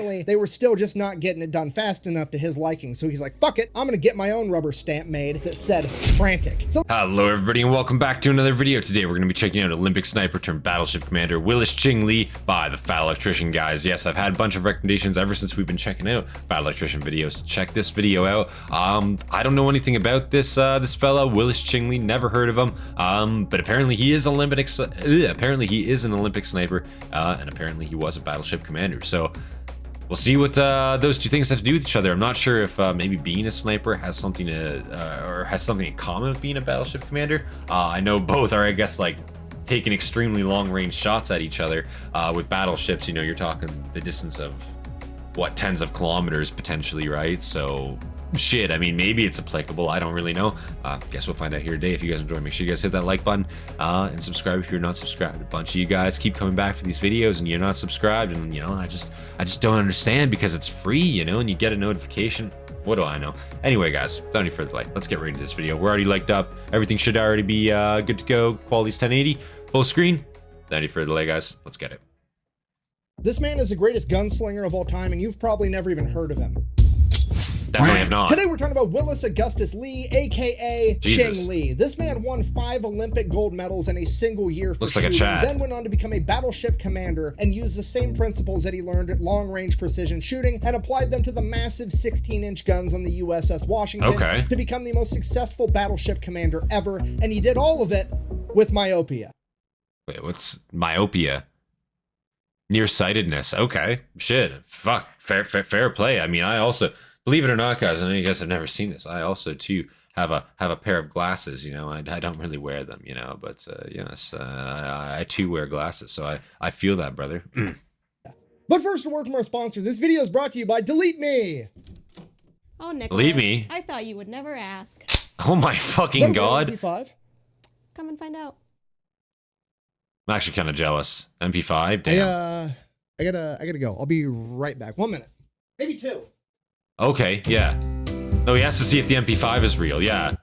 unfortunately, they were still just not getting it done fast enough to his liking. So he's like, fuck it, I'm gonna get my own rubber stamp made that said frantic. So hello everybody and welcome back to another video. Today we're gonna be checking out Olympic Sniper Turned Battleship Commander Willis Ching by the Fat Electrician, guys. Yes, I've had a bunch of recommendations ever since we've been checking out Fat Electrician videos to check this video out. I don't know anything about this this fella, Willis Ching, never heard of him. But apparently he is an Olympic sniper, and apparently he was a battleship commander. So we'll see what those two things have to do with each other. I'm not sure if maybe being a sniper has something to, or has something in common with being a battleship commander. I know both are, I guess, like taking extremely long-range shots at each other. With battleships, you know, you're talking the distance of what, tens of kilometers potentially, right? So shit, I mean, maybe it's applicable. I don't really know. Guess we'll find out here today. If you guys enjoy, make sure you guys hit that like button and subscribe if you're not subscribed. A bunch of you guys keep coming back for these videos and you're not subscribed, and you know, I just don't understand, because it's free, you know, and you get a notification. What do I know? Anyway, guys, without any further delay, let's get right into this video. We're already liked up. Everything should already be good to go. Quality's 1080, full screen. Without any further delay, guys, let's get it. this man is the greatest gunslinger of all time, and you've probably never even heard of him. Definitely have not. Today we're talking about Willis Augustus Lee, aka Jesus. Ching Lee. This man won 5 Olympic gold medals in a single year for Looks like a shooting, Chad. then went on to become a battleship commander and used the same principles that he learned at long-range precision shooting and applied them to the massive 16-inch guns on the USS Washington to become the most successful battleship commander ever, and he did all of it with myopia. Wait, what's myopia? Nearsightedness. Okay, shit. Fuck. Fair play. I mean, I also, believe it or not, guys, I know you guys have never seen this. I also too have a pair of glasses. You know, I don't really wear them, you know, but yes, I too wear glasses, so I feel that, brother. But first, a word from our sponsor. This video is brought to you by Delete Me. Oh, Nicholas, Delete Me? I thought you would never ask. Oh my fucking god. MP5? Come and find out. I'm actually kind of jealous. MP5, damn. I gotta go. I'll be right back. 1 minute, maybe 2. Okay, yeah. No, he has to see if the MP5 is real, yeah.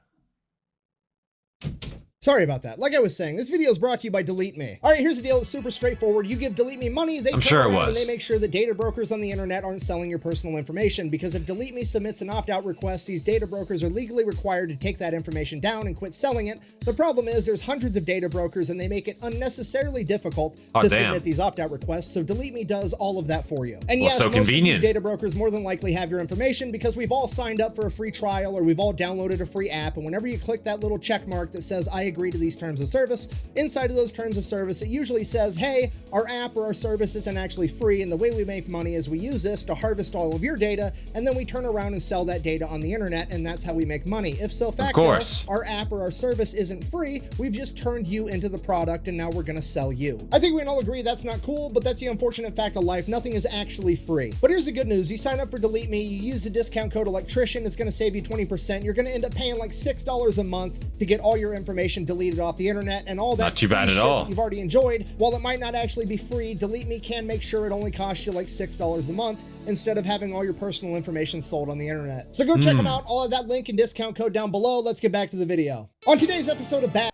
Sorry about that. Like I was saying, this video is brought to you by Delete Me. All right, here's the deal. It's super straightforward. You give Delete Me money, they I'm sure it was. and they make sure that data brokers on the internet aren't selling your personal information, because if Delete Me submits an opt-out request, these data brokers are legally required to take that information down and quit selling it. The problem is there's hundreds of data brokers and they make it unnecessarily difficult to submit these opt-out requests, so Delete Me does all of that for you. And yes, so most convenient. of these data brokers more than likely have your information, because we've all signed up for a free trial or we've all downloaded a free app, and whenever you click that little check mark that says I agree to these terms of service, inside of those terms of service it usually says, hey, our app or our service isn't actually free, and the way we make money is we use this to harvest all of your data, and then we turn around and sell that data on the internet, and that's how we make money. If so facto, our app or our service isn't free, we've just turned you into the product, and now we're gonna sell you. I think we can all agree that's not cool, but that's the unfortunate fact of life. Nothing is actually free. But here's the good news. You sign up for Delete Me, you use the discount code Electrician, it's gonna save you 20%. You're gonna end up paying like $6 a month to get all your information deleted off the internet, and all that not too bad at all. You've already enjoyed. While it might not actually be free, Delete Me can make sure it only costs you like $6 a month instead of having all your personal information sold on the internet. So go check them out. All of that link and discount code down below. Let's get back to the video. On today's episode of I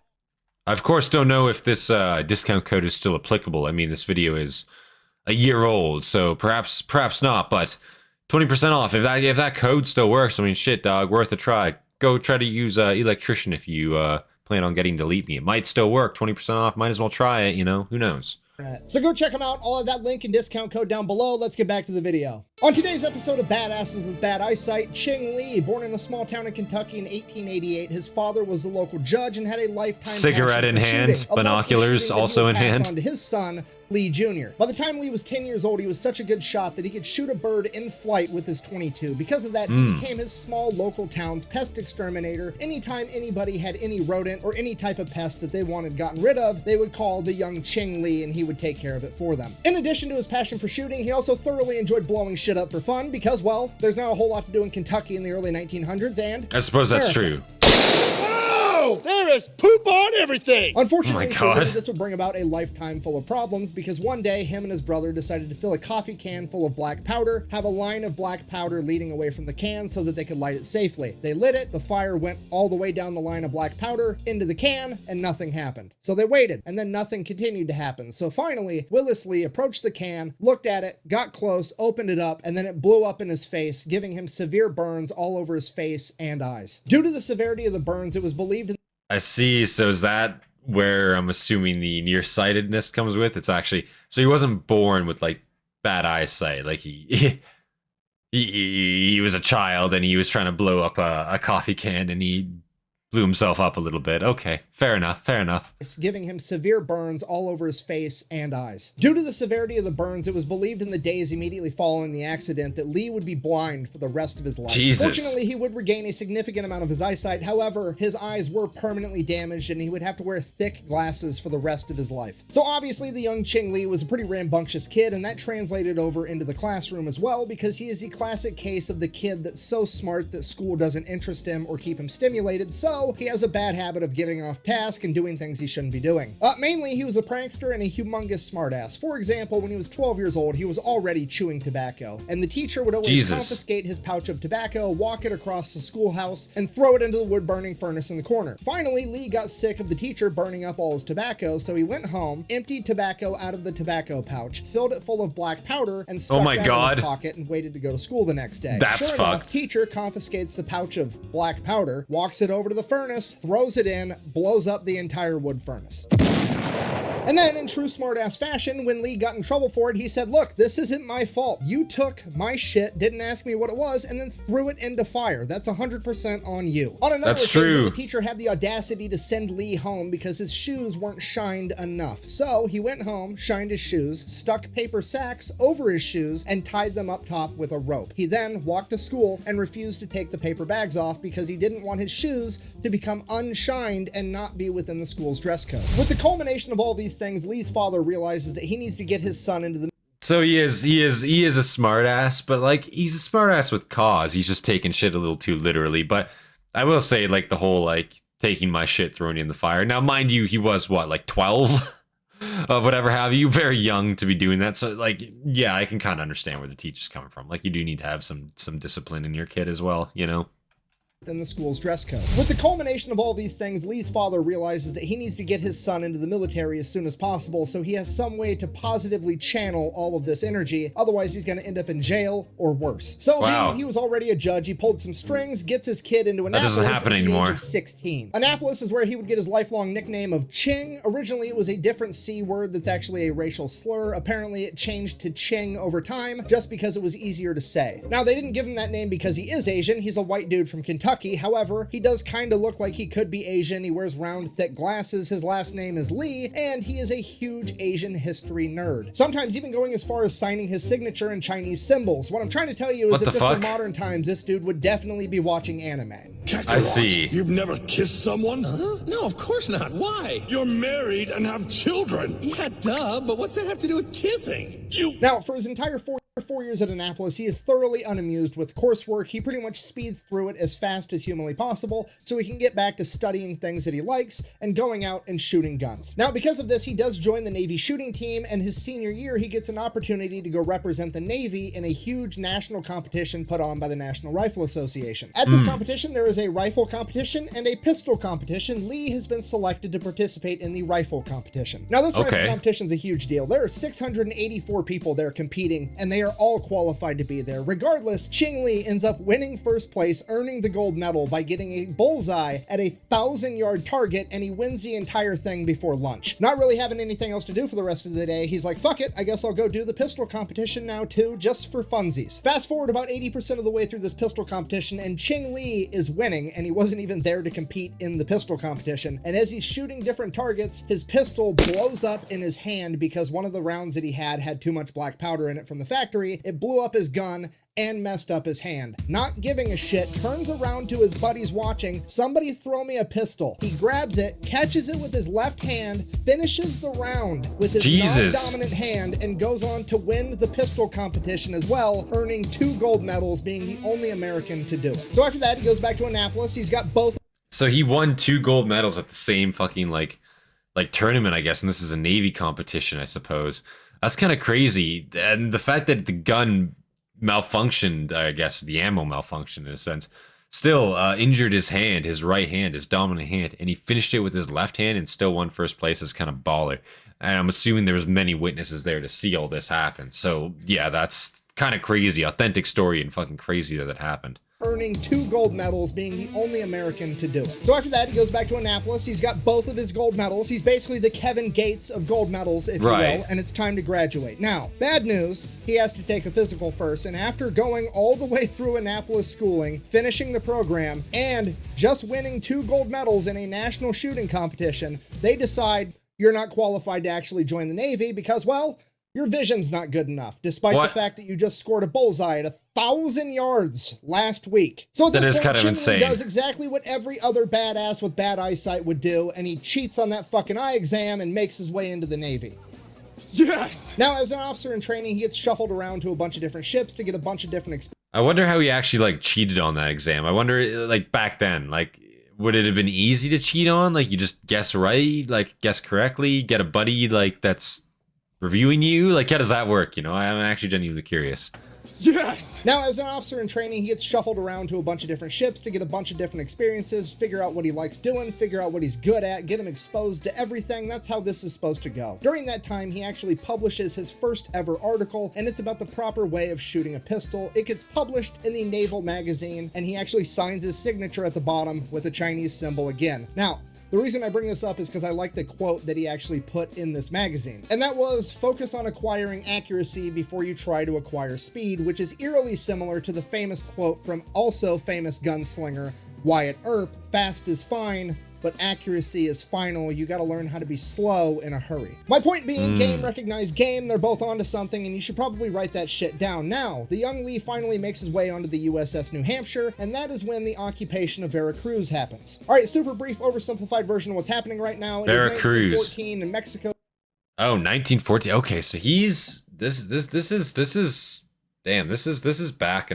of course don't know if this discount code is still applicable. I mean, this video is a year old, so perhaps not, but 20% off. If that code still works, I mean, shit, dog, worth a try. Go try to use Electrician if you plan on getting Delete Me. It might still work. 20% off. Might as well try it, you know? Who knows? So go check them out. All of that link and discount code down below. Let's get back to the video. On today's episode of Badasses with Bad Eyesight, Ching Lee, born in a small town in Kentucky in 1888. His father was the local judge and had a lifetime cigarette in hand, binoculars also in hand. On to his son, Lee Jr. By the time Lee was 10 years old, he was such a good shot that he could shoot a bird in flight with his .22. Because of that, he became his small local town's pest exterminator. Anytime anybody had any rodent or any type of pest that they wanted gotten rid of, they would call the young Ching Lee and he would take care of it for them. In addition to his passion for shooting, he also thoroughly enjoyed blowing shit up for fun because, well, there's not a whole lot to do in Kentucky in the early 1900s, and I suppose that's true. No! There is poop on everything! Unfortunately, Oh my for Lee, God. this would bring about a lifetime full of problems because one day him and his brother decided to fill a coffee can full of black powder, have a line of black powder leading away from the can so that they could light it safely. They lit it, the fire went all the way down the line of black powder into the can, and nothing happened. So they waited, and then nothing continued to happen. So finally, Willis Lee approached the can, looked at it, got close, opened it up, and then it blew up in his face, giving him severe burns all over his face and eyes. Due to the severity of the burns, it was believed in I see. So is that where I'm assuming the nearsightedness comes with? It's actually, so he wasn't born with like bad eyesight. Like he was a child and he was trying to blow up a coffee can and he blew himself up a little bit. Okay, fair enough, fair enough. giving him severe burns all over his face and eyes. Due to the severity of the burns, it was believed in the days immediately following the accident that Lee would be blind for the rest of his life. Jesus. Fortunately, he would regain a significant amount of his eyesight. However, his eyes were permanently damaged and he would have to wear thick glasses for the rest of his life. So obviously the young Ching Lee was a pretty rambunctious kid, and that translated over into the classroom as well because he is the classic case of the kid that's so smart that school doesn't interest him or keep him stimulated, so he has a bad habit of giving off tasks and doing things he shouldn't be doing. Mainly, he was a prankster and a humongous smartass. For example, when he was 12 years old, he was already chewing tobacco, and the teacher would always confiscate his pouch of tobacco, walk it across the schoolhouse, and throw it into the wood-burning furnace in the corner. Finally, Lee got sick of the teacher burning up all his tobacco, so he went home, emptied tobacco out of the tobacco pouch, filled it full of black powder, and stuck that in his pocket and waited to go to school the next day. That's sure fucked. enough, teacher confiscates the pouch of black powder, walks it over to the furnace, throws it in, blows up the entire wood furnace. And then, in true smartass fashion, when Lee got in trouble for it, he said, look, this isn't my fault. You took my shit, didn't ask me what it was, and then threw it into fire. That's 100% on you. On another occasion, the teacher had the audacity to send Lee home because his shoes weren't shined enough. So he went home, shined his shoes, stuck paper sacks over his shoes, and tied them up top with a rope. He then walked to school and refused to take the paper bags off because he didn't want his shoes to become unshined and not be within the school's dress code. With the culmination of all these things, Lee's father realizes that he needs to get his son into the So he is a smartass, but like he's a smartass with cause. He's just taking shit a little too literally. But I will say, like, the whole like taking my shit, throwing it in the fire. Now, mind you, he was what, like 12? Whatever have you, very young to be doing that. So like, yeah, I can kind of understand where the teacher's coming from. Like, you do need to have some discipline in your kid as well, you know? in the school's dress code. With the culmination of all these things, Lee's father realizes that he needs to get his son into the military as soon as possible so he has some way to positively channel all of this energy, otherwise he's going to end up in jail or worse. So being that he was already a judge, he pulled some strings, gets his kid into Annapolis at the age of 16. Annapolis is where he would get his lifelong nickname of Ching. Originally it was a different C word that's actually a racial slur. Apparently it changed to Ching over time just because it was easier to say. Now they didn't give him that name because he is Asian. He's a white dude from Kentucky. However, he does kind of look like he could be Asian. He wears round, thick glasses. His last name is Lee, and he is a huge Asian history nerd. Sometimes even going as far as signing his signature in Chinese symbols. What I'm trying to tell you is if this were modern times, this dude would definitely be watching anime. I see. You've never kissed someone? Huh? No, of course not. Why? You're married and have children. Yeah, duh, but what's that have to do with kissing? Now, for his entire 4 years at Annapolis, he is thoroughly unamused with coursework. He pretty much speeds through it as fast as humanly possible so he can get back to studying things that he likes and going out and shooting guns. Now, because of this, he does join the Navy shooting team, and his senior year, he gets an opportunity to go represent the Navy in a huge national competition put on by the National Rifle Association. At this competition, there is a rifle competition and a pistol competition. Lee has been selected to participate in the rifle competition. Now, this rifle competition is a huge deal. There are 684 people there competing, and they are all qualified to be there. Regardless, Ching Lee ends up winning first place, earning the gold medal by getting a bullseye at a 1,000-yard target, and he wins the entire thing before lunch. Not really having anything else to do for the rest of the day, he's like, fuck it, I guess I'll go do the pistol competition now too, just for funsies. Fast forward about 80% of the way through this pistol competition, and Ching Lee is winning, and he wasn't even there to compete in the pistol competition. And as he's shooting different targets, his pistol blows up in his hand because one of the rounds that he had too much black powder in it from the factory. It blew up his gun and messed up his hand. Not giving a shit, turns around to his buddies watching, somebody throw me a pistol. He grabs it, catches it with his left hand, finishes the round with his non-dominant hand, and goes on to win the pistol competition as well, earning 2 gold medals, being the only American to do it. So after that, he goes back to Annapolis. He's got both. So he won 2 gold medals at the same fucking like tournament, I guess, and this is a Navy competition, I suppose. That's kind of crazy. And the fact that the gun malfunctioned, I guess the ammo malfunctioned in a sense, still injured his hand, his right hand, his dominant hand, and he finished it with his left hand and still won first place is kind of baller. And I'm assuming there was many witnesses there to see all this happen. So yeah, that's kind of crazy. Authentic story and fucking crazy that it happened. Earning 2 gold medals, being the only American to do it. So after that, he goes back to Annapolis. He's got both of his gold medals. He's basically the Kevin Gates of gold medals, if you will, and it's time to graduate. Now, bad news, he has to take a physical first, and after going all the way through Annapolis schooling, finishing the program, and just winning 2 gold medals in a national shooting competition, they decide you're not qualified to actually join the Navy because, well, your vision's not good enough, despite the fact that you just scored a bullseye at 1,000 yards last week. So at this point, Ching does exactly what every other badass with bad eyesight would do, and he cheats on that fucking eye exam and makes his way into the Navy. Yes! Now, as an officer in training, he gets shuffled around to a bunch of different ships to get a bunch of different experiences. I wonder how he actually, like, cheated on that exam. I wonder, like, back then, like, would it have been easy to cheat on? Like, you just guess right, like, guess correctly, get a buddy, like, that's reviewing you? Like, how does that work? You know, I'm actually genuinely curious. Yes! Now, as an officer in training, he gets shuffled around to a bunch of different ships to get a bunch of different experiences, figure out what he likes doing, figure out what he's good at, get him exposed to everything. That's how this is supposed to go. During that time, he actually publishes his first ever article, and it's about the proper way of shooting a pistol. It gets published in the Naval magazine, and he actually signs his signature at the bottom with a Chinese symbol again. Now, the reason I bring this up is because I like the quote that he actually put in this magazine. And that was, focus on acquiring accuracy before you try to acquire speed, which is eerily similar to the famous quote from also famous gunslinger Wyatt Earp, fast is fine, but accuracy is final. You gotta learn how to be slow in a hurry. My point being, game recognized game, they're both onto something, and you should probably write that shit down. Now, the young Lee finally makes his way onto the USS New Hampshire, and that is when the occupation of Veracruz happens. All right, super brief, oversimplified version of what's happening right now. It Veracruz. is 1914 in Mexico. Oh, 1914. Okay, so he's this is back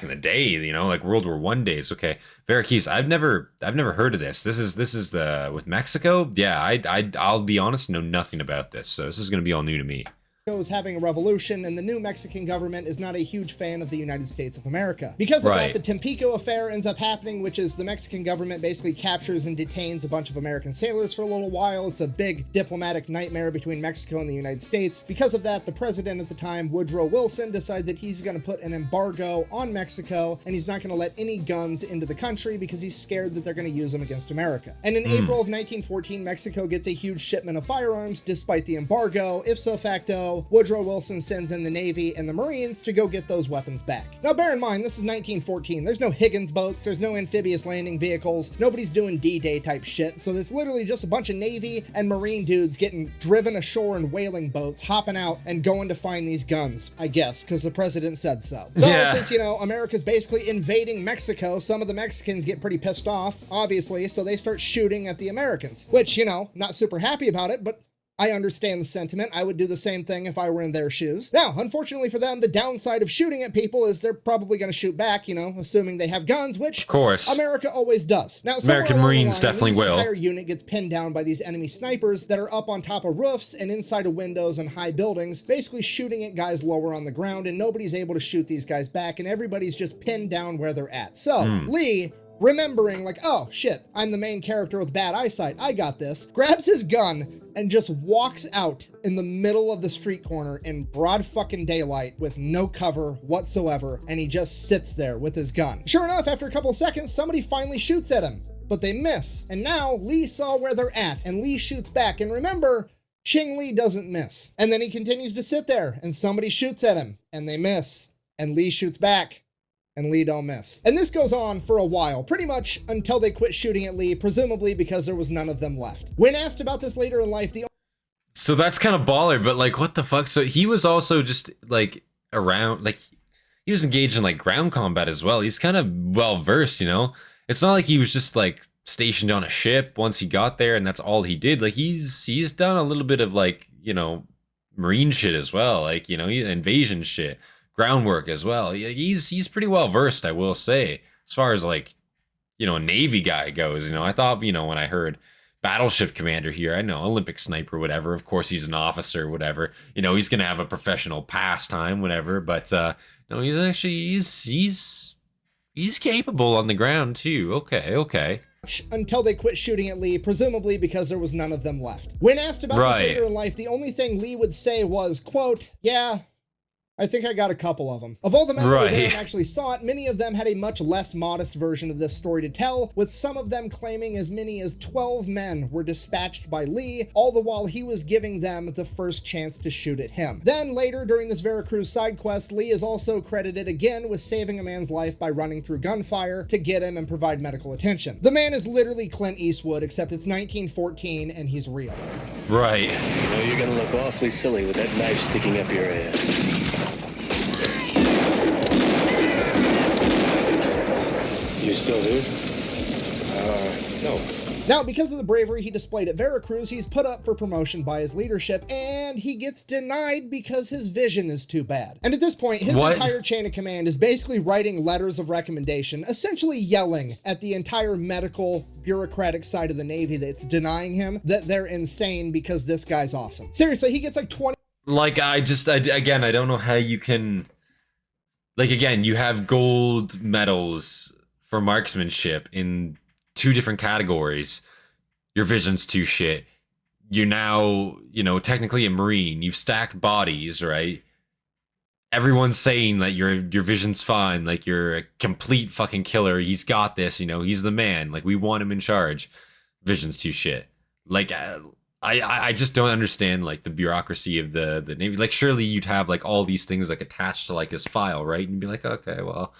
in the day, you know, like World War I days. Okay, Veracruz. I've never heard of this. This is the with Mexico. Yeah, I'll be honest, know nothing about this. So this is gonna be all new to me. Is having a revolution, and the new Mexican government is not a huge fan of the United States of America. Because of that, the Tampico affair ends up happening, which is the Mexican government basically captures and detains a bunch of American sailors for a little while. It's a big diplomatic nightmare between Mexico and the United States. Because of that, the president at the time, Woodrow Wilson, decides that he's going to put an embargo on Mexico, and he's not going to let any guns into the country because he's scared that they're going to use them against America. And in April of 1914, Mexico gets a huge shipment of firearms despite the embargo. Ipso facto, Woodrow Wilson sends in the Navy and the Marines to go get those weapons back. Now, bear in mind, this is 1914. There's no Higgins boats, there's no amphibious landing vehicles, nobody's doing D-Day type shit, so it's literally just a bunch of Navy and Marine dudes getting driven ashore in whaling boats, hopping out and going to find these guns, I guess, because the president said so. So since, you know, America's basically invading Mexico, some of the Mexicans get pretty pissed off, obviously, so they start shooting at the Americans, which, you know, not super happy about it, but I understand the sentiment. I would do the same thing if I were in their shoes. Now, unfortunately for them, the downside of shooting at people is they're probably going to shoot back, you know, assuming they have guns, which of course America always does. Now, American Marines definitely will. This entire unit gets pinned down by these enemy snipers that are up on top of roofs and inside of windows and high buildings, basically shooting at guys lower on the ground, and nobody's able to shoot these guys back, and everybody's just pinned down where they're at. So, Lee, remembering like, oh shit, I'm the main character with bad eyesight, I got this, grabs his gun and just walks out in the middle of the street corner in broad fucking daylight with no cover whatsoever, and he just sits there with his gun. Sure enough, after a couple of seconds, somebody finally shoots at him, but they miss. And now Lee saw where they're at, and Lee shoots back. And remember, Ching Lee doesn't miss. And then he continues to sit there, and somebody shoots at him, and they miss. And Lee shoots back, and Lee don't miss. And this goes on for a while, pretty much until they quit shooting at Lee, presumably because there was none of them left. When asked about this later in life, so that's kind of baller, but like, what the fuck? So he was also just like around, like he was engaged in like ground combat as well. He's kind of well versed, you know? It's not like he was just like stationed on a ship once he got there and that's all he did. Like he's done a little bit of like, you know, Marine shit as well. Like, you know, invasion shit. Groundwork as well. He's pretty well versed, I will say, as far as like a Navy guy goes. I thought, when I heard Battleship Commander here, I know Olympic Sniper, whatever. Of course, he's an officer, whatever. He's gonna have a professional pastime, whatever. But no, he's actually he's capable on the ground too. Okay. Until they quit shooting at Lee, presumably because there was none of them left. When asked about this later in life, the only thing Lee would say was, quote, "Yeah, I think I got a couple of them." Of all the men who were there and actually saw it, many of them had a much less modest version of this story to tell, with some of them claiming as many as 12 men were dispatched by Lee, all the while he was giving them the first chance to shoot at him. Then later, during this Veracruz side quest, Lee is also credited again with saving a man's life by running through gunfire to get him and provide medical attention. The man is literally Clint Eastwood, except it's 1914 and he's real. Right. You're gonna look awfully silly with that knife sticking up your ass. You still here? No. Now, because of the bravery he displayed at Veracruz, he's put up for promotion by his leadership, and he gets denied because his vision is too bad. And at this point, his entire chain of command is basically writing letters of recommendation, essentially yelling at the entire medical, bureaucratic side of the Navy that's denying him that they're insane because this guy's awesome. Seriously, he gets like 20... Like, I don't know how you can... Like, again, you have gold medals for marksmanship in 2 different categories. Your vision's too shit. You're now, technically a Marine. You've stacked bodies, right? Everyone's saying that your vision's fine. Like, you're a complete fucking killer. He's got this, he's the man. Like, we want him in charge. Vision's too shit. Like, I just don't understand, like, the bureaucracy of the Navy. Like, surely you'd have, like, all these things, like, attached to, like, his file, right? And be like, okay, well,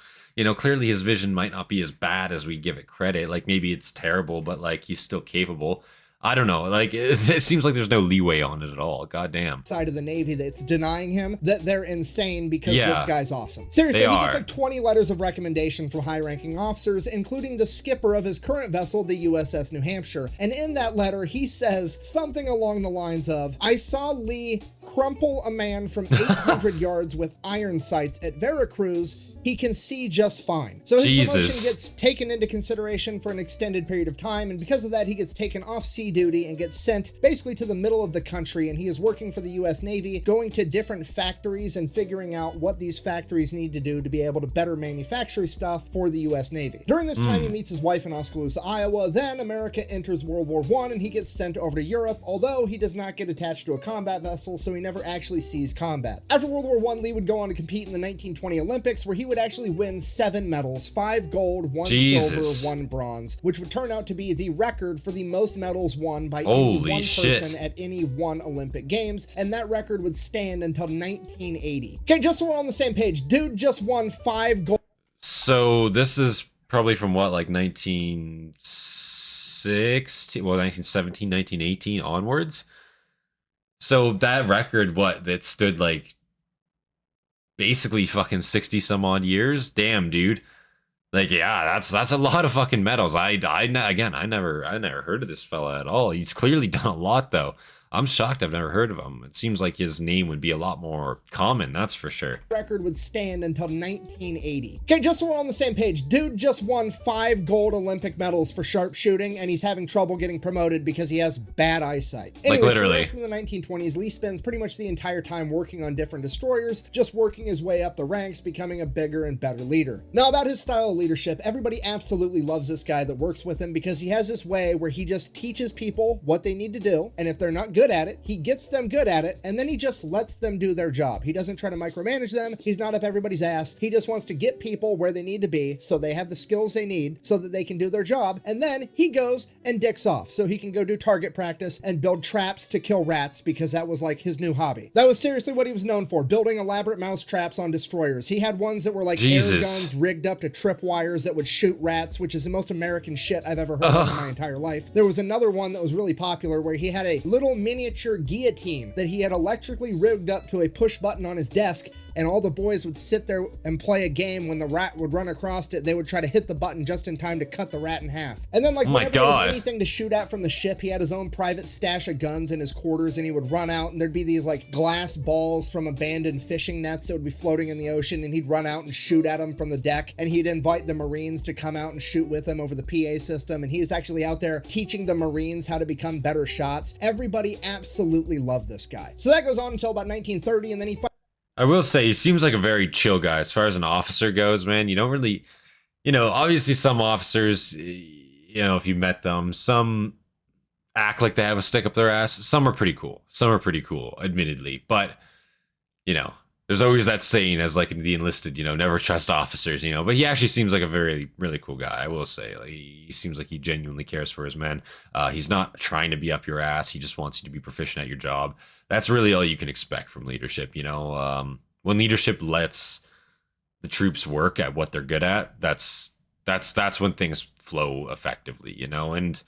clearly his vision might not be as bad as we give it credit. Like, maybe it's terrible, but, like, he's still capable. I don't know. Like, it seems like there's no leeway on it at all. Goddamn. Side of the Navy that's denying him that they're insane because this guy's awesome. Seriously, he gets like 20 letters of recommendation from high-ranking officers, including the skipper of his current vessel, the USS New Hampshire. And in that letter, he says something along the lines of, "I saw Lee crumple a man from 800 yards with iron sights at Veracruz. He can see just fine." So his promotion gets taken into consideration for an extended period of time, and because of that, he gets taken off sea duty and gets sent basically to the middle of the country, and he is working for the US Navy, going to different factories and figuring out what these factories need to do to be able to better manufacture stuff for the US Navy. During this time, he meets his wife in Oskaloosa, Iowa. Then America enters World War I, and he gets sent over to Europe, although he does not get attached to a combat vessel, so he never actually sees combat. After World War I, Lee would go on to compete in the 1920 Olympics, where he would actually win 7 medals, 5 gold, 1 silver, 1 bronze, which would turn out to be the record for the most medals won by any one person at any one Olympic Games, and that record would stand until 1980. Okay, just so we're on the same page, dude just won 5 gold. So this is probably from what, like 1916, well, 1917, 1918 onwards? So that record, that stood like basically fucking 60 some odd years. Damn, dude. Like, yeah, that's a lot of fucking medals. I never heard of this fella at all. He's clearly done a lot though. I'm shocked I've never heard of him. It seems like his name would be a lot more common, that's for sure. Record would stand until 1980. Okay, just so we're on the same page, dude just won 5 gold Olympic medals for sharpshooting, and he's having trouble getting promoted because he has bad eyesight. Anyways, like, literally. In the 1920s, Lee spends pretty much the entire time working on different destroyers, just working his way up the ranks, becoming a bigger and better leader. Now, about his style of leadership, everybody absolutely loves this guy that works with him because he has this way where he just teaches people what they need to do, and if they're not good at it, he gets them good at it, and then he just lets them do their job. He doesn't try to micromanage them. He's not up everybody's ass. He just wants to get people where they need to be so they have the skills they need so that they can do their job, and then he goes and dicks off so he can go do target practice and build traps to kill rats because that was like his new hobby. That was seriously what he was known for, building elaborate mouse traps on destroyers. He had ones that were like air guns rigged up to trip wires that would shoot rats, which is the most American shit I've ever heard of in my entire life. There was another one that was really popular where he had a little miniature guillotine that he had electrically rigged up to a push button on his desk, and all the boys would sit there and play a game. When the rat would run across it, they would try to hit the button just in time to cut the rat in half. And then like whenever there was anything to shoot at from the ship, he had his own private stash of guns in his quarters, and he would run out and there'd be these like glass balls from abandoned fishing nets that would be floating in the ocean, and he'd run out and shoot at them from the deck, and he'd invite the Marines to come out and shoot with him over the PA system, and he was actually out there teaching the Marines how to become better shots. Everybody absolutely loved this guy. So that goes on until about 1930, and then he I will say, he seems like a very chill guy as far as an officer goes, man. You don't really, obviously some officers, if you met them, some act like they have a stick up their ass. Some are pretty cool. Admittedly. But, there's always that saying as like in the enlisted, never trust officers, but he actually seems like a very, really cool guy. I will say, like, he seems like he genuinely cares for his men. He's not trying to be up your ass. He just wants you to be proficient at your job. That's really all you can expect from leadership. When leadership lets the troops work at what they're good at, that's when things flow effectively, and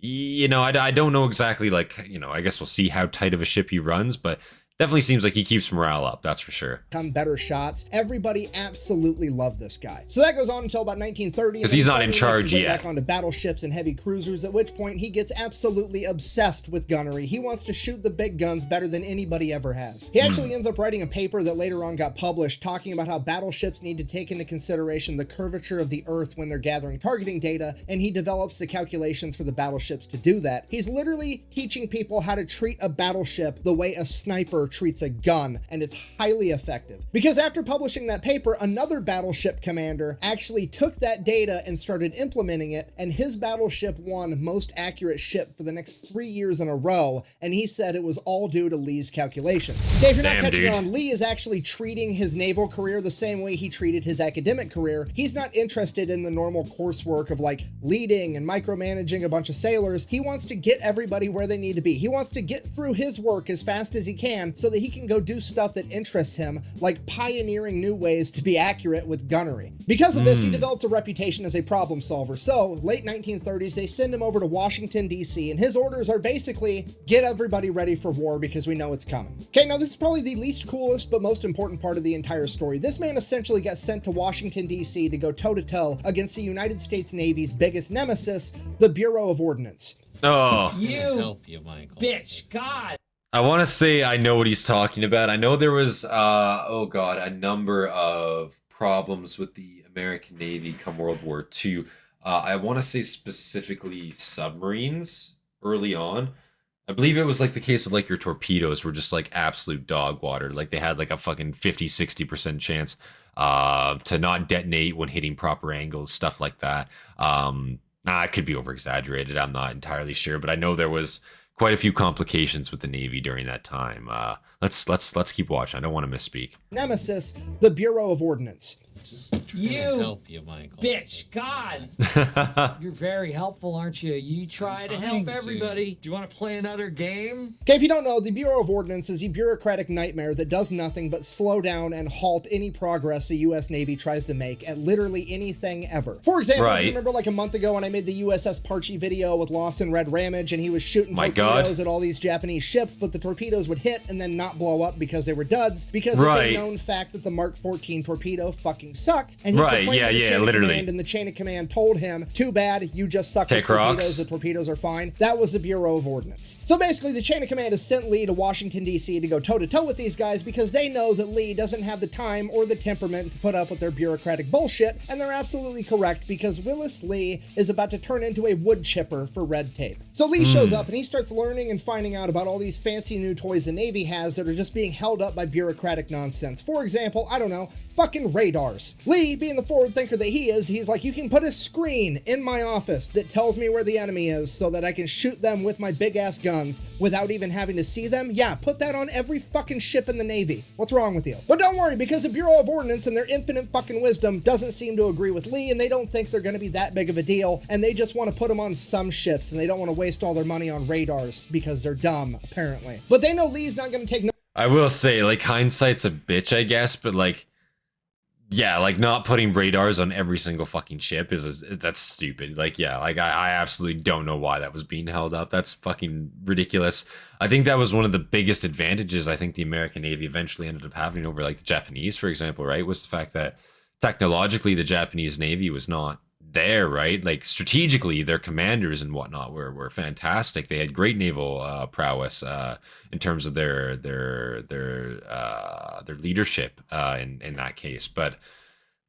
I don't know exactly, like, I guess we'll see how tight of a ship he runs, but definitely seems like he keeps morale up, that's for sure. Become better shots. Everybody absolutely loved this guy. So that goes on until about 1930. Because he's not in charge yet. Back onto battleships and heavy cruisers, at which point he gets absolutely obsessed with gunnery. He wants to shoot the big guns better than anybody ever has. He actually ends up writing a paper that later on got published talking about how battleships need to take into consideration the curvature of the Earth when they're gathering targeting data, and he develops the calculations for the battleships to do that. He's literally teaching people how to treat a battleship the way a sniper treats a gun, and it's highly effective. Because after publishing that paper, another battleship commander actually took that data and started implementing it, and his battleship won most accurate ship for the next 3 years in a row, and he said it was all due to Lee's calculations. Okay, if you're not catching on, Lee is actually treating his naval career the same way he treated his academic career. He's not interested in the normal coursework of like leading and micromanaging a bunch of sailors. He wants to get everybody where they need to be. He wants to get through his work as fast as he can so that he can go do stuff that interests him, like pioneering new ways to be accurate with gunnery. Because of this, he develops a reputation as a problem solver. So, late 1930s, they send him over to Washington, D.C., and his orders are basically, get everybody ready for war because we know it's coming. Okay, now this is probably the least coolest but most important part of the entire story. This man essentially got sent to Washington, D.C. to go toe-to-toe against the United States Navy's biggest nemesis, the Bureau of Ordnance. Oh. Help you, Michael. Bitch, God. I want to say I know what he's talking about. I know there was, a number of problems with the American Navy come World War II. I want to say specifically submarines early on. I believe it was like the case of like your torpedoes were just like absolute dog water. Like they had like a fucking 50-60% chance to not detonate when hitting proper angles, stuff like that. It could be over exaggerated. I'm not entirely sure, but I know there was quite a few complications with the Navy during that time. Let's keep watching. I don't want to misspeak. Nemesis, the Bureau of Ordnance. Just trying to help you, Michael. Bitch, God. You're very helpful, aren't you? You try to help everybody. Do you want to play another game? Okay, if you don't know, the Bureau of Ordnance is a bureaucratic nightmare that does nothing but slow down and halt any progress the U.S. Navy tries to make at literally anything ever. For example, if you remember like a month ago when I made the USS Parchi video with Lawson Red Ramage, and he was shooting torpedoes at all these Japanese ships, but the torpedoes would hit and then not blow up because they were duds, because it's a known fact that the Mark 14 torpedo fucking sucked, and he complained to the chain of command, and the chain of command told him, too bad, you just suck at torpedoes, the torpedoes are fine. That was the Bureau of Ordnance. So basically, the chain of command has sent Lee to Washington, D.C. to go toe-to-toe with these guys because they know that Lee doesn't have the time or the temperament to put up with their bureaucratic bullshit, and they're absolutely correct because Willis Lee is about to turn into a wood chipper for red tape. So Lee shows up and he starts learning and finding out about all these fancy new toys the Navy has that are just being held up by bureaucratic nonsense. For example, I don't know, fucking radars. Lee, being the forward thinker that he is, he's like, you can put a screen in my office that tells me where the enemy is so that I can shoot them with my big ass guns without even having to see them. Yeah, put that on every fucking ship in the Navy. What's wrong with you? But don't worry, because the Bureau of Ordnance and their infinite fucking wisdom doesn't seem to agree with Lee, and they don't think they're going to be that big of a deal, and they just want to put them on some ships, and they don't want to waste all their money on radars because they're dumb, apparently. But they know Lee's not going to take no. I will say, like, hindsight's a bitch, I guess, but like, Yeah, like not putting radars on every single fucking ship that's stupid. Like, yeah, like I absolutely don't know why that was being held up. That's fucking ridiculous. I think that was one of the biggest advantages I think the American Navy eventually ended up having over like the Japanese, for example, right? Was the fact that technologically the Japanese Navy was not there, right? Like strategically, their commanders and whatnot were fantastic. They had great naval prowess in terms of their leadership in that case, but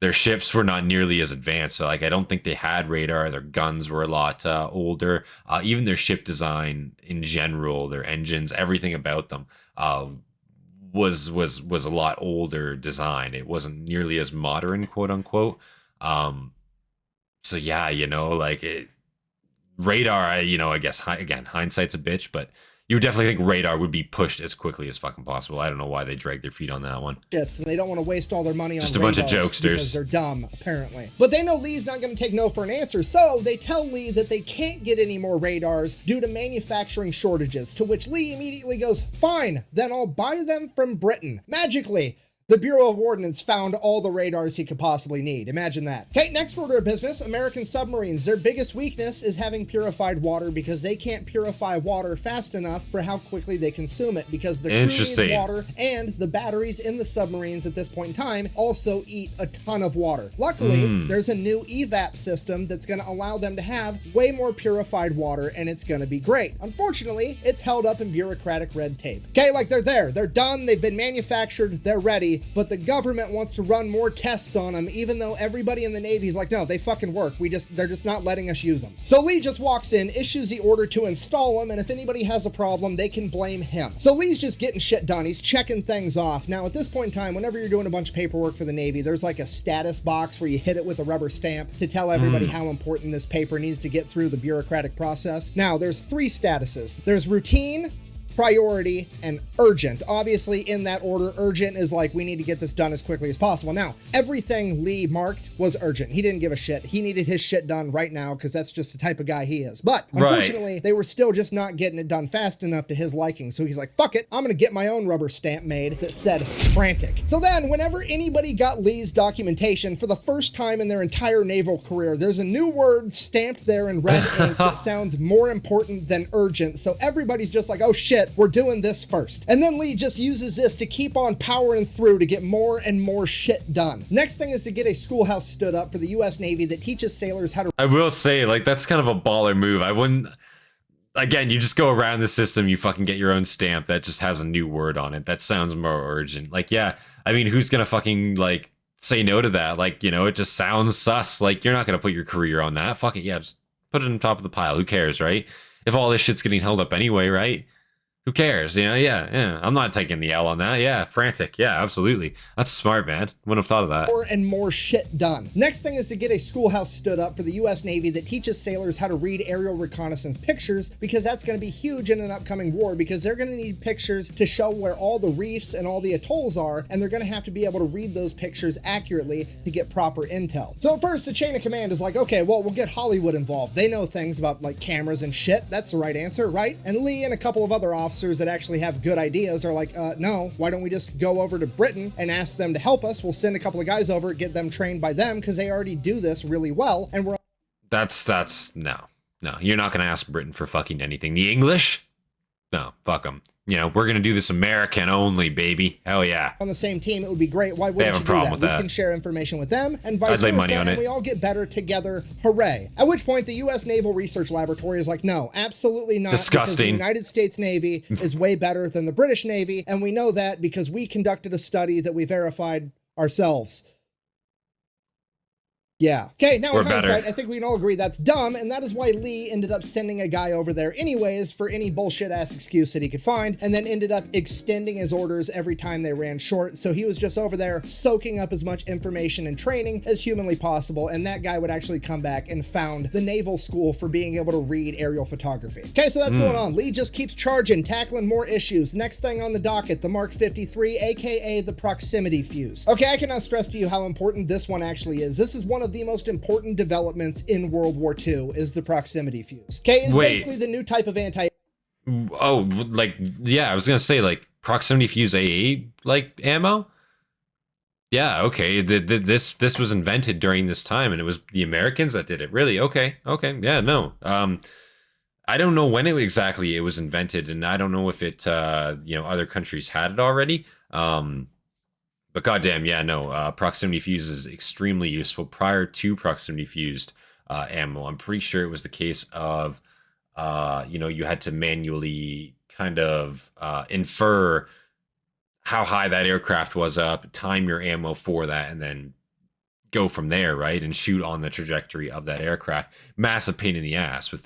their ships were not nearly as advanced. So like I don't think they had radar. Their guns were a lot older. Even their ship design in general, their engines, everything about them was a lot older design. It wasn't nearly as modern, quote unquote. So yeah, you know, like radar, I guess, again, hindsight's a bitch, but you would definitely think radar would be pushed as quickly as fucking possible. I don't know why they dragged their feet on that one. Ships, and they don't want to waste all their money on just a bunch of jokesters because they're dumb, apparently. But they know Lee's not going to take no for an answer, so they tell Lee that they can't get any more radars due to manufacturing shortages, to which Lee immediately goes, fine, then I'll buy them from Britain. Magically, the Bureau of Ordnance found all the radars he could possibly need. Imagine that. Okay, next order of business, American submarines. Their biggest weakness is having purified water because they can't purify water fast enough for how quickly they consume it, because the crew needs water, and the batteries in the submarines at this point in time also eat a ton of water. Luckily, there's a new evap system that's going to allow them to have way more purified water, and it's going to be great. Unfortunately, it's held up in bureaucratic red tape. Okay, like they're there. They're done. They've been manufactured. They're ready. But the government wants to run more tests on them, even though everybody in the Navy's like, no, they fucking work. They're just not letting us use them. So Lee just walks in, issues the order to install them, and if anybody has a problem, they can blame him. So Lee's just getting shit done. He's checking things off. Now, at this point in time, whenever you're doing a bunch of paperwork for the Navy, there's like a status box where you hit it with a rubber stamp to tell everybody how important this paper needs to get through the bureaucratic process. Now, there's 3 statuses. There's routine, priority, and urgent. Obviously, in that order, urgent is like, we need to get this done as quickly as possible. Now, everything Lee marked was urgent. He didn't give a shit. He needed his shit done right now because that's just the type of guy he is. But unfortunately, they were still just not getting it done fast enough to his liking. So he's like, fuck it, I'm gonna get my own rubber stamp made that said frantic. So then, whenever anybody got Lee's documentation for the first time in their entire naval career, there's a new word stamped there in red ink that sounds more important than urgent. So everybody's just like, oh shit, we're doing this first. And then Lee just uses this to keep on powering through to get more and more shit done. Next thing is to get a schoolhouse stood up for the US Navy that teaches sailors how to... I will say, like, that's kind of a baller move. I wouldn't... Again, you just go around the system, you fucking get your own stamp that just has a new word on it. That sounds more urgent. Like, yeah, I mean, who's gonna fucking, like, say no to that? Like, you know, it just sounds sus. Like, you're not gonna put your career on that. Fuck it, yeah, just put it on top of the pile. Who cares, right? If all this shit's getting held up anyway, right? Who cares? You know, yeah. I'm not taking the L on that. Yeah, frantic. Yeah, absolutely. That's smart, man. Wouldn't have thought of that. More and more shit done. Next thing is to get a schoolhouse stood up for the US Navy that teaches sailors how to read aerial reconnaissance pictures, because that's going to be huge in an upcoming war, because they're going to need pictures to show where all the reefs and all the atolls are, and they're going to have to be able to read those pictures accurately to get proper intel. So at first, the chain of command is like, okay, well, we'll get Hollywood involved. They know things about, like, cameras and shit. That's the right answer, right? And Lee and a couple of other officers that actually have good ideas are like, no, why don't we just go over to Britain and ask them to help us? We'll send a couple of guys over, get them trained by them, because they already do this really well, and we're... That's, no, you're not gonna ask Britain for fucking anything. The English? No, fuck them. You know, we're gonna do this American only, baby. Hell yeah. On the same team, it would be great. Why wouldn't you do that? We can share information with them, and vice versa, and we all get better together. Hooray. At which point, the U.S. Naval Research Laboratory is like, no, absolutely not. Disgusting. Because the United States Navy is way better than the British Navy, and we know that because we conducted a study that we verified ourselves. Yeah. Okay, now in hindsight, I think we can all agree that's dumb, and that is why Lee ended up sending a guy over there anyways for any bullshit-ass excuse that he could find, and then ended up extending his orders every time they ran short, so he was just over there soaking up as much information and training as humanly possible, and that guy would actually come back and found the naval school for being able to read aerial photography. Okay, so that's going on. Lee just keeps charging, tackling more issues. Next thing on the docket, the Mark 53, aka the proximity fuse. Okay, I cannot stress to you how important this one actually is. This is one of the most important developments in World War II, is the proximity fuse. Okay, it's basically the new type of anti... Oh, like, yeah, I was gonna say, like, proximity fuse AA, like, ammo? Yeah, okay. This was invented during this time, and it was the Americans that did it. Really? Okay. Yeah, no. I don't know when exactly it was invented, and I don't know if it other countries had it already. But goddamn, yeah, no. Proximity fuse is extremely useful. Prior to proximity fused ammo, I'm pretty sure it was the case of you had to manually kind of infer how high that aircraft was up, time your ammo for that, and then go from there, right? And shoot on the trajectory of that aircraft. Massive pain in the ass with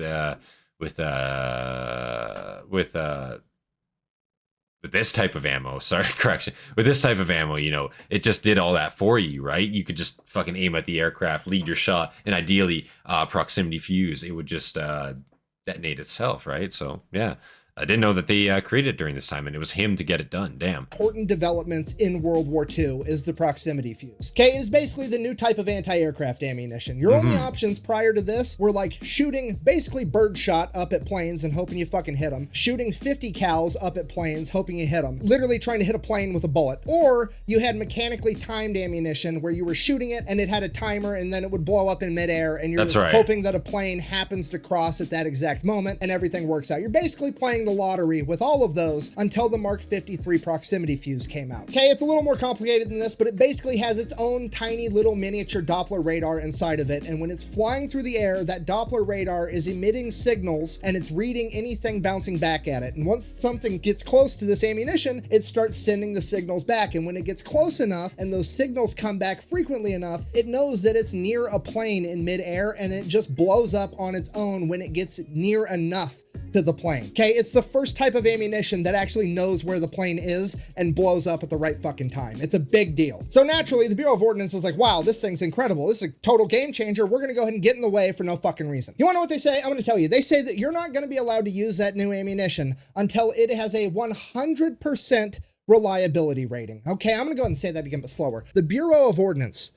this type of ammo. Sorry, correction. With this type of ammo, it just did all that for you, right? You could just fucking aim at the aircraft, lead your shot, and ideally proximity fuse. It would just detonate itself, right? So yeah. I didn't know that they created it during this time, and it was him to get it done. Damn. Important developments in World War II is the proximity fuse. Okay, it is basically the new type of anti-aircraft ammunition. Your only options prior to this were like shooting basically birdshot up at planes and hoping you fucking hit them, shooting 50 cals up at planes hoping you hit them, literally trying to hit a plane with a bullet, or you had mechanically timed ammunition where you were shooting it and it had a timer and then it would blow up in midair and you're hoping that a plane happens to cross at that exact moment and everything works out. You're basically playing the lottery with all of those until the Mark 53 proximity fuse came out. Okay, it's a little more complicated than this, but it basically has its own tiny little miniature Doppler radar inside of it, and when it's flying through the air, that Doppler radar is emitting signals and it's reading anything bouncing back at it. And once something gets close to this ammunition, it starts sending the signals back, and when it gets close enough and those signals come back frequently enough, it knows that it's near a plane in midair, and it just blows up on its own when it gets near enough to the plane. Okay, it's the first type of ammunition that actually knows where the plane is and blows up at the right fucking time. It's a big deal. So naturally, the Bureau of Ordnance is like, wow, this thing's incredible. This is a total game changer. We're gonna go ahead and get in the way for no fucking reason. You wanna know what they say? I'm gonna tell you. They say that you're not gonna be allowed to use that new ammunition until it has a 100% reliability rating. Okay, I'm gonna go ahead and say that again, but slower. The Bureau of Ordnance.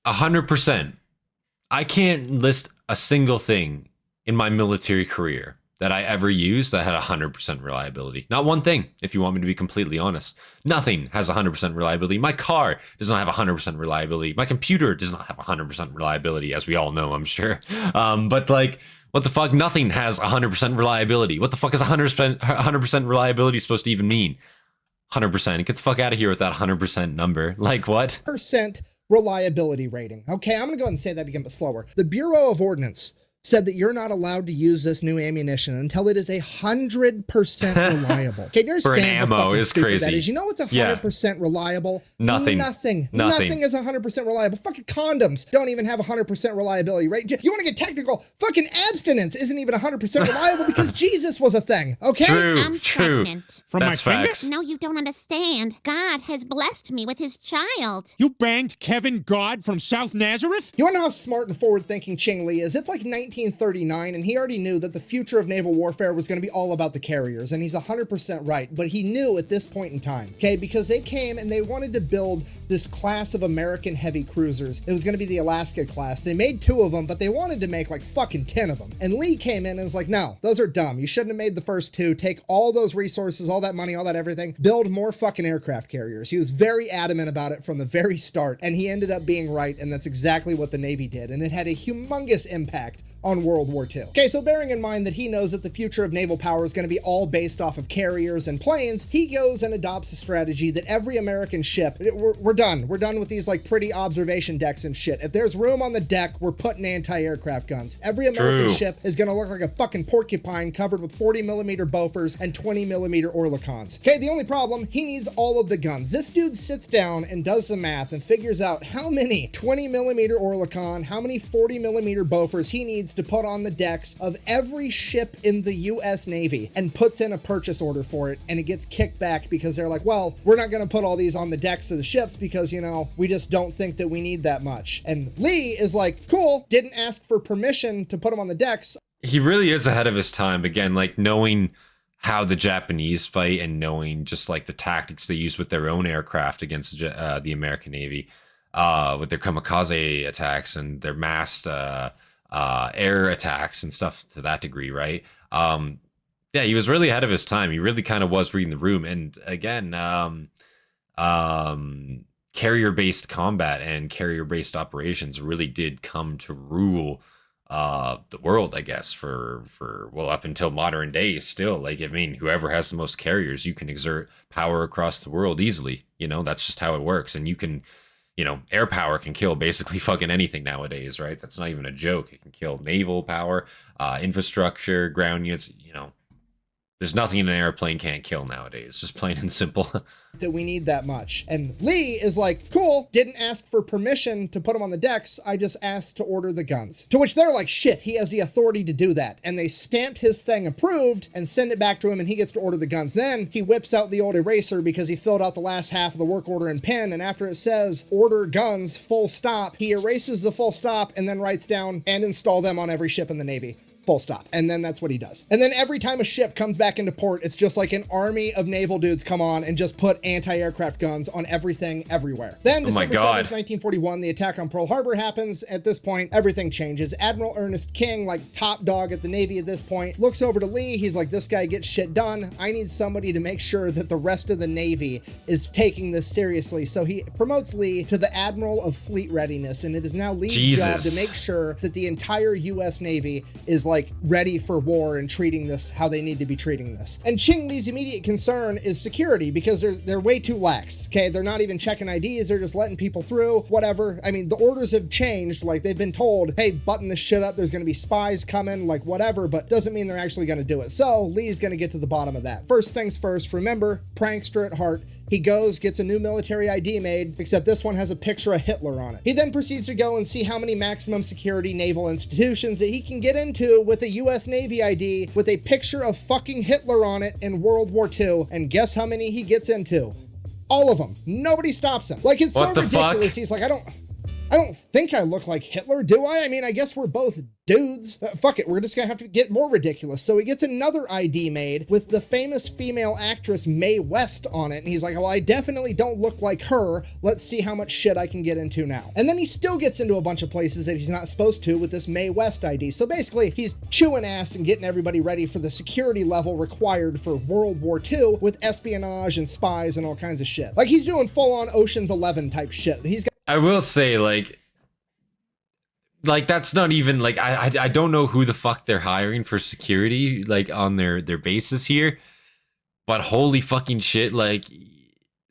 100%. I can't list a single thing in my military career that I ever used that had 100% reliability. Not one thing, if you want me to be completely honest. Nothing has 100% reliability. My car does not have 100% reliability. My computer does not have 100% reliability, as we all know, I'm sure. But like, what the fuck? Nothing has 100% reliability. What the fuck is 100% reliability supposed to even mean? 100%. Get the fuck out of here with that 100% number. Like what? Percent reliability rating. Okay, I'm gonna go ahead and say that again, but slower. The Bureau of Ordnance said that you're not allowed to use this new ammunition until it is 100% reliable. Okay, you understand for an ammo is crazy. That is. You know what's 100% reliable? Nothing. Nothing is 100% reliable. Fucking condoms don't even have 100% reliability, right? You want to get technical? Fucking abstinence isn't even 100% reliable because Jesus was a thing. Okay, I'm pregnant. From That's my facts. finger? No, you don't understand. God has blessed me with his child. You banged Kevin God from South Nazareth? You want to know how smart and forward-thinking Ching is? It's like 1939, and he already knew that the future of naval warfare was going to be all about the carriers, and he's 100% right, but he knew at this point in time, okay, because they came and they wanted to build this class of American heavy cruisers. It was going to be the Alaska class. They made 2 of them, but they wanted to make like fucking 10 of them. And Lee came in and was like, no, those are dumb. You shouldn't have made the first 2. Take all those resources, all that money, all that everything, build more fucking aircraft carriers. He was very adamant about it from the very start, and he ended up being right, and that's exactly what the Navy did, and it had a humongous impact on World War II. Okay, so bearing in mind that he knows that the future of naval power is going to be all based off of carriers and planes, he goes and adopts a strategy that every American ship, we're done. We're done with these like pretty observation decks and shit. If there's room on the deck, we're putting anti-aircraft guns. Every American ship is going to look like a fucking porcupine covered with 40mm Bofors and 20mm Oerlikons. Okay, the only problem, he needs all of the guns. This dude sits down and does some math and figures out how many 20mm Oerlikon, how many 40mm Bofors he needs to put on the decks of every ship in the US Navy and puts in a purchase order for it, and it gets kicked back because they're like, well, we're not going to put all these on the decks of the ships because, you know, we just don't think that we need that much. And Lee is like, cool, didn't ask for permission to put them on the decks. He really is ahead of his time. Again, like knowing how the Japanese fight and knowing just like the tactics they use with their own aircraft against the American Navy, with their kamikaze attacks and their massed air attacks and stuff to that degree, right? Yeah, he was really ahead of his time. He really kind of was reading the room. And again, carrier-based combat and carrier-based operations really did come to rule the world, I guess, for well, up until modern days still. Like, I mean, whoever has the most carriers, you can exert power across the world easily. You know, that's just how it works. And you can, you know, air power can kill basically fucking anything nowadays, right? That's not even a joke. It can kill naval power, infrastructure, ground units, you know. There's nothing an airplane can't kill nowadays, just plain and simple. That we need that much. And Lee is like, cool, didn't ask for permission to put them on the decks, I just asked to order the guns. To which they're like, shit, he has the authority to do that. And they stamped his thing approved and send it back to him, and he gets to order the guns. Then he whips out the old eraser because he filled out the last half of the work order in pen, and after it says order guns full stop, he erases the full stop and then writes down and install them on every ship in the Navy. Full stop. And then that's what he does. And then every time a ship comes back into port, it's just like an army of naval dudes come on and just put anti-aircraft guns on everything everywhere. Then December 7th, 1941, the attack on Pearl Harbor happens. At this point, everything changes. Admiral Ernest King, like top dog at the Navy at this point, looks over to Lee. He's like, this guy gets shit done. I need somebody to make sure that the rest of the Navy is taking this seriously. So he promotes Lee to the Admiral of Fleet Readiness. And it is now Lee's job to make sure that the entire U.S. Navy is like ready for war and treating this how they need to be treating this. And Ching Lee's immediate concern is security because they're way too lax. Okay, they're not even checking IDs, they're just letting people through, whatever. I mean, the orders have changed, like they've been told, hey, button this shit up, there's gonna be spies coming, like whatever, but doesn't mean they're actually gonna do it. So Lee's gonna get to the bottom of that. First things first, remember, prankster at heart. He goes, gets a new military ID made, except this one has a picture of Hitler on it. He then proceeds to go and see how many maximum security naval institutions that he can get into with a US Navy ID with a picture of fucking Hitler on it in World War II. And guess how many he gets into? All of them. Nobody stops him. Like, it's so ridiculous. He's like, I don't think I look like Hitler, do I? I mean, I guess we're both dudes. Fuck it, we're just gonna have to get more ridiculous. So he gets another ID made with the famous female actress Mae West on it. And he's like, well, I definitely don't look like her. Let's see how much shit I can get into now. And then he still gets into a bunch of places that he's not supposed to with this Mae West ID. So basically, he's chewing ass and getting everybody ready for the security level required for World War II with espionage and spies and all kinds of shit. Like, he's doing full-on Ocean's 11 type shit. He's got I will say, like that's not even like I don't know who the fuck they're hiring for security, like on their bases here, but holy fucking shit, like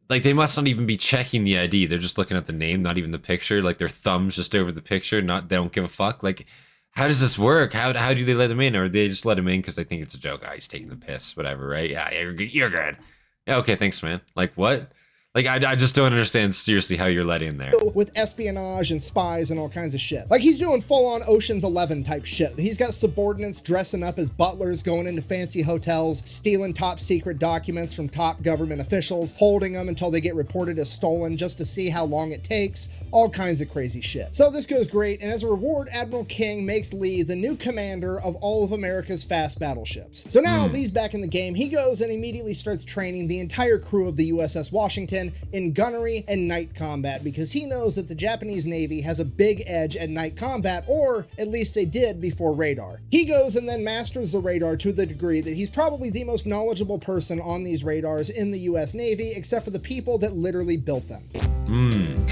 they must not even be checking the ID. They're just looking at the name, not even the picture. Like, their thumbs just over the picture. They don't give a fuck. Like, how does this work? How do they let him in, or they just let him in because they think it's a joke? He's taking the piss, whatever, right? Yeah, you're good. Yeah, okay, thanks, man. Like, what? Like, I just don't understand seriously how you're let in there. With espionage and spies and all kinds of shit. Like, he's doing full-on Ocean's 11 type shit. He's got subordinates dressing up as butlers, going into fancy hotels, stealing top secret documents from top government officials, holding them until they get reported as stolen just to see how long it takes. All kinds of crazy shit. So this goes great, and as a reward, Admiral King makes Lee the new commander of all of America's fast battleships. So now Lee's back in the game. He goes and immediately starts training the entire crew of the USS Washington in gunnery and night combat, because he knows that the Japanese Navy has a big edge at night combat, or at least they did before radar. He goes and then masters the radar to the degree that he's probably the most knowledgeable person on these radars in the US Navy, except for the people that literally built them.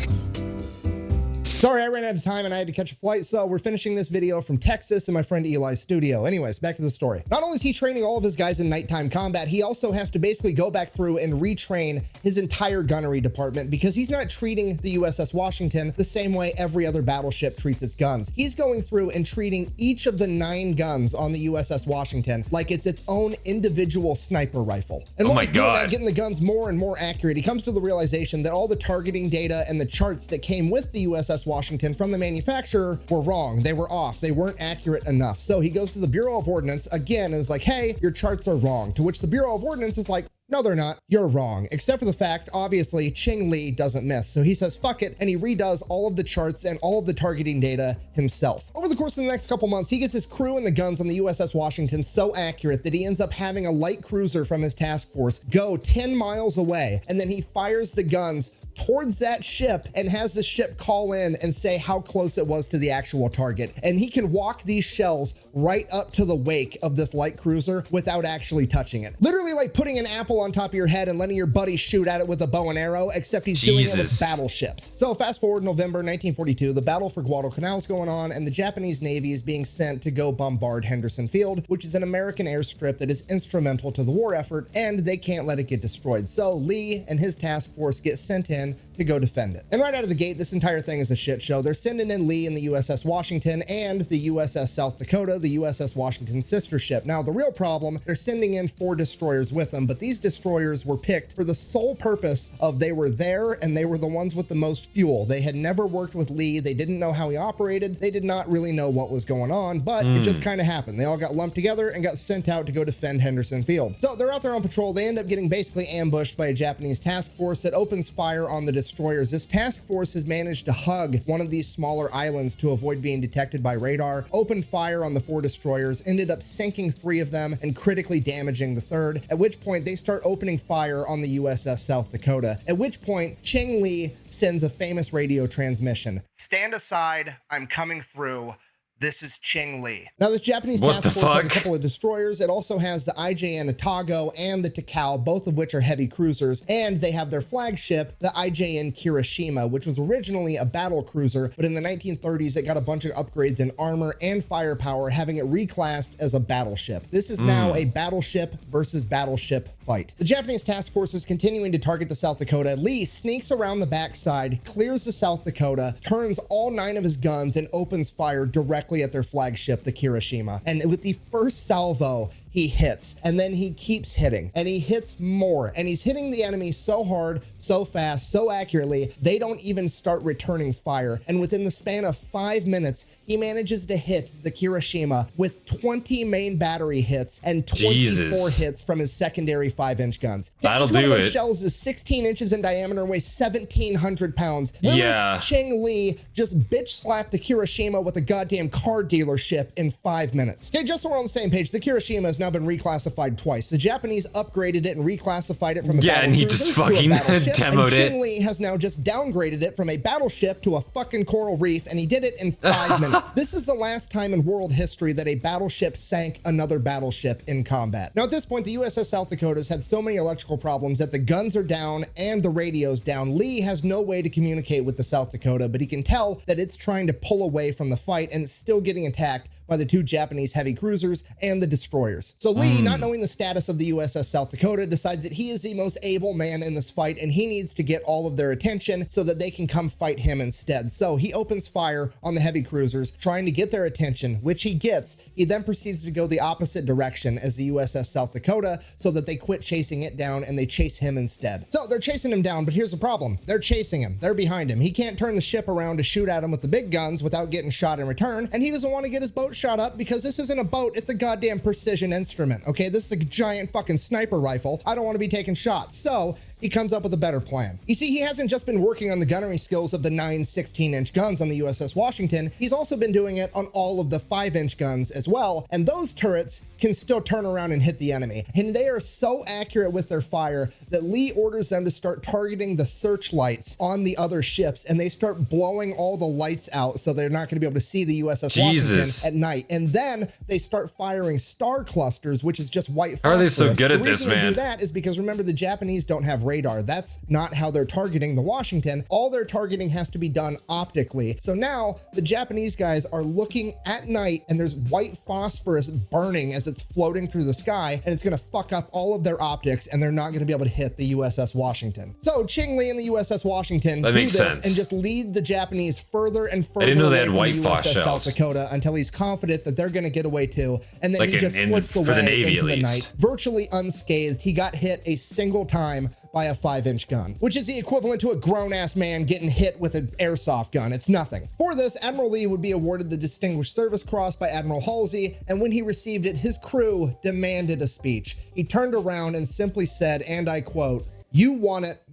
Sorry, I ran out of time and I had to catch a flight, so we're finishing this video from Texas in my friend Eli's studio. Anyways, back to the story. Not only is he training all of his guys in nighttime combat, he also has to basically go back through and retrain his entire gunnery department, because he's not treating the USS Washington the same way every other battleship treats its guns. He's going through and treating each of the 9 guns on the USS Washington like it's its own individual sniper rifle. And while he's doing that, getting the guns more and more accurate, he comes to the realization that all the targeting data and the charts that came with the USS Washington from the manufacturer were wrong. They were off. They weren't accurate enough. So he goes to the Bureau of Ordnance again and is like, hey, your charts are wrong. To which the Bureau of Ordnance is like, no, they're not. You're wrong. Except for the fact, obviously, Ching Lee doesn't miss. So he says, fuck it, and he redoes all of the charts and all of the targeting data himself. Over the course of the next couple months, he gets his crew and the guns on the USS Washington so accurate that he ends up having a light cruiser from his task force go 10 miles away, and then he fires the guns towards that ship and has the ship call in and say how close it was to the actual target. And he can walk these shells right up to the wake of this light cruiser without actually touching it. Literally like putting an apple on top of your head and letting your buddy shoot at it with a bow and arrow, except he's doing it with battleships. So fast forward November 1942, the battle for Guadalcanal is going on, and the Japanese Navy is being sent to go bombard Henderson Field, which is an American airstrip that is instrumental to the war effort, and they can't let it get destroyed. So Lee and his task force get sent in to go defend it. And right out of the gate, this entire thing is a shit show. They're sending in Lee and the USS Washington and the USS South Dakota, the USS Washington's sister ship. Now, the real problem, they're sending in 4 destroyers with them, but these destroyers were picked for the sole purpose of they were there and they were the ones with the most fuel. They had never worked with Lee. They didn't know how he operated. They did not really know what was going on, but it just kind of happened. They all got lumped together and got sent out to go defend Henderson Field. So they're out there on patrol. They end up getting basically ambushed by a Japanese task force that opens fire on the destroyers. This task force has managed to hug one of these smaller islands to avoid being detected by radar, opened fire on the 4 destroyers, ended up sinking 3 of them and critically damaging the 3rd, at which point they start opening fire on the USS South Dakota, at which point Ching Lee sends a famous radio transmission. "Stand aside, I'm coming through. This is Ching Lee." Now, this Japanese task force has a couple of destroyers. It also has the IJN Otago and the Takao, both of which are heavy cruisers. And they have their flagship, the IJN Kirishima, which was originally a battle cruiser, but in the 1930s, it got a bunch of upgrades in armor and firepower, having it reclassed as a battleship. This is now a battleship versus battleship fight. The Japanese task force is continuing to target the South Dakota. Lee sneaks around the backside, clears the South Dakota, turns all 9 of his guns, and opens fire directly at their flagship, the Kirishima. And with the first salvo, he hits, and then he keeps hitting, and he hits more, and he's hitting the enemy so hard, so fast, so accurately, they don't even start returning fire. And within the span of 5 minutes, he manages to hit the Kirishima with 20 main battery hits and 24 hits from his secondary 5-inch guns. That'll do it. Shells is 16 inches in diameter and weighs 1,700 pounds. Willis Ching Lee just bitch slapped the Kirishima with a goddamn car dealership in 5 minutes. Okay, just so we're on the same page, the Kirishima has now been reclassified twice. The Japanese upgraded it and reclassified it from a battle and he cruiser just to a fucking battleship, demoed and it. Ching Lee has now just downgraded it from a battleship to a fucking coral reef, and he did it in 5 minutes. This is the last time in world history that a battleship sank another battleship in combat. Now, at this point, the USS South Dakota's had so many electrical problems that the guns are down and the radio's down. Lee has no way to communicate with the South Dakota, but he can tell that it's trying to pull away from the fight, and it's still getting attacked by the 2 Japanese heavy cruisers and the destroyers. So Lee, not knowing the status of the USS South Dakota, decides that he is the most able man in this fight, and he needs to get all of their attention so that they can come fight him instead. So he opens fire on the heavy cruisers, trying to get their attention, which he gets. He then proceeds to go the opposite direction as the USS South Dakota so that they quit chasing it down and they chase him instead. So they're chasing him down, but here's the problem. They're chasing him. They're behind him. He can't turn the ship around to shoot at him with the big guns without getting shot in return, and he doesn't want to get his boat shot up because this isn't a boat, it's a goddamn precision instrument, okay? This is a giant fucking sniper rifle. I don't want to be taking shots. So he comes up with a better plan. You see, he hasn't just been working on the gunnery skills of the 9 16-inch guns on the USS Washington, he's also been doing it on all of the 5-inch guns as well, and those turrets can still turn around and hit the enemy. And they are so accurate with their fire that Lee orders them to start targeting the searchlights on the other ships, and they start blowing all the lights out so they're not going to be able to see the USS Washington at night. And then they start firing star clusters, which is just white phosphorus. How are they so good at this, man? The reason they do that is because, remember, the Japanese don't have radar. That's not how they're targeting the Washington. All their targeting has to be done optically. So now the Japanese guys are looking at night, and there's white phosphorus burning as it's floating through the sky, and it's going to fuck up all of their optics, and they're not going to be able to hit the USS Washington. So Ching Lee and the USS Washington do this and just lead the Japanese further and further. I didn't know they had white white phos shells. South Dakota until he's confident that they're going to get away too, and then like he just slips away the Navy, into the night, virtually unscathed. He got hit a single time by a 5-inch gun, which is the equivalent to a grown-ass man getting hit with an airsoft gun. It's nothing. For this, Admiral Lee would be awarded the Distinguished Service Cross by Admiral Halsey, and when he received it, his crew demanded a speech. He turned around and simply said, and I quote, "You want it,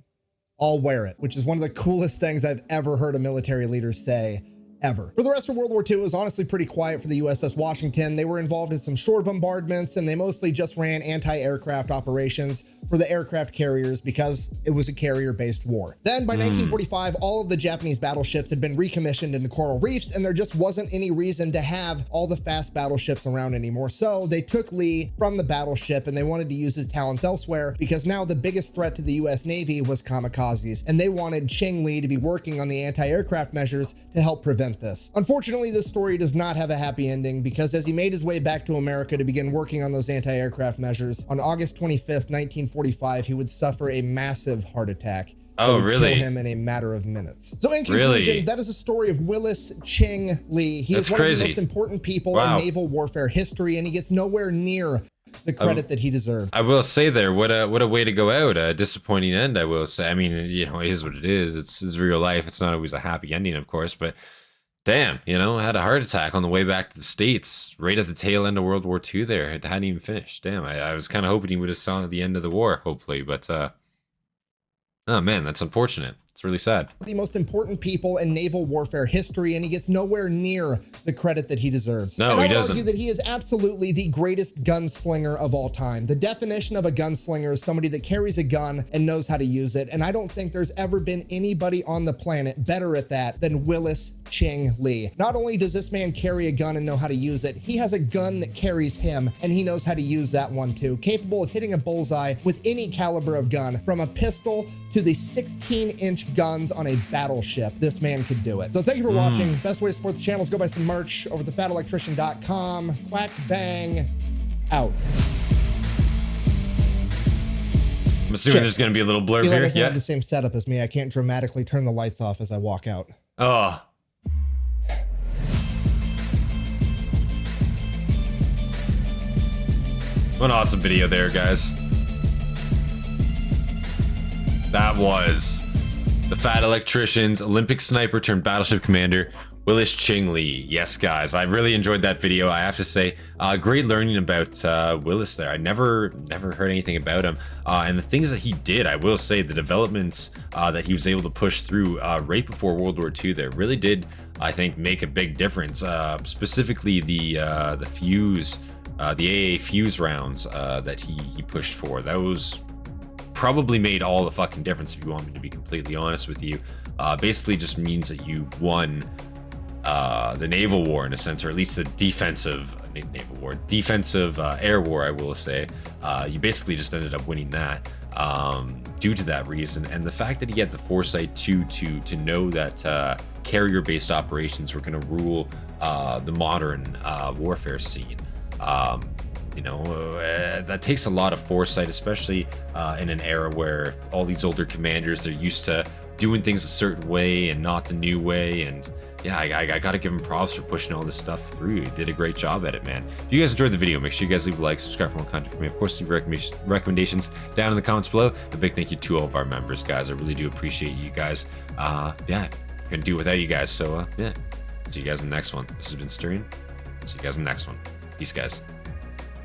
I'll wear it," which is one of the coolest things I've ever heard a military leader say ever. For the rest of World War II, it was honestly pretty quiet for the USS Washington. They were involved in some shore bombardments, and they mostly just ran anti-aircraft operations for the aircraft carriers because it was a carrier-based war. Then by 1945, all of the Japanese battleships had been recommissioned into coral reefs, and there just wasn't any reason to have all the fast battleships around anymore. So they took Lee from the battleship and they wanted to use his talents elsewhere, because now the biggest threat to the US Navy was kamikazes, and they wanted Ching Lee to be working on the anti-aircraft measures to help prevent this. Unfortunately, this story does not have a happy ending, because as he made his way back to America to begin working on those anti-aircraft measures, on August 25th, 1945, he would suffer a massive heart attack. Oh, really? Kill him in a matter of minutes. So in conclusion, that is a story of Willis Ching Lee. He is one of the most important people in naval warfare history, and he gets nowhere near the credit that he deserved. I will say there, what a way to go out. A disappointing end, I will say. I mean, you know, it is what it is. It's real life. It's not always a happy ending, of course, but damn, you know, had a heart attack on the way back to the States, right at the tail end of World War II there. It hadn't even finished. Damn, I was kind of hoping he would have saw at the end of the war, hopefully, but oh man, that's unfortunate. It's really sad. The most important people in naval warfare history, and he gets nowhere near the credit that he deserves. No, and he I would doesn't. argue that he is absolutely the greatest gunslinger of all time. The definition of a gunslinger is somebody that carries a gun and knows how to use it. And I don't think there's ever been anybody on the planet better at that than Willis Ching Lee. Not only does this man carry a gun and know how to use it, he has a gun that carries him, and he knows how to use that one too. Capable of hitting a bullseye with any caliber of gun, from a pistol to the 16-inch guns on a battleship. This man could do it. So thank you for watching. Best way to support the channel is go buy some merch over at thefatelectrician.com. Quack bang out. I'm assuming there's going to be a little blurb He here. doesn't have the same setup as me. I can't dramatically turn the lights off as I walk out. Oh. What an awesome video there, guys. That was the Fat Electrician's Olympic Sniper Turned Battleship Commander, Willis Ching Lee. Yes, guys, I really enjoyed that video. I have to say, great learning about Willis there. I never heard anything about him. And the things that he did, I will say, the developments that he was able to push through right before World War II there really did, I think, make a big difference. Specifically the fuse, the AA fuse rounds that he pushed for. Those probably made all the fucking difference, if you want me to be completely honest with you. Basically just means that you won the naval war in a sense, or at least the defensive naval war, defensive air war, I will say. You basically just ended up winning that due to that reason, and the fact that he had the foresight to know that carrier-based operations were going to rule the modern warfare scene. You know, that takes a lot of foresight, especially in an era where all these older commanders, they're used to doing things a certain way and not the new way. And yeah, I gotta give him props for pushing all this stuff through. He did a great job at it, man. If you guys enjoyed the video, make sure you guys leave a like, subscribe for more content from me. Of course, leave recommendations down in the comments below. A big thank you to all of our members, guys. I really do appreciate you guys. Yeah, couldn't do it without you guys. So yeah, see you guys in the next one. This has been Centurion. See you guys in the next one. Peace, guys.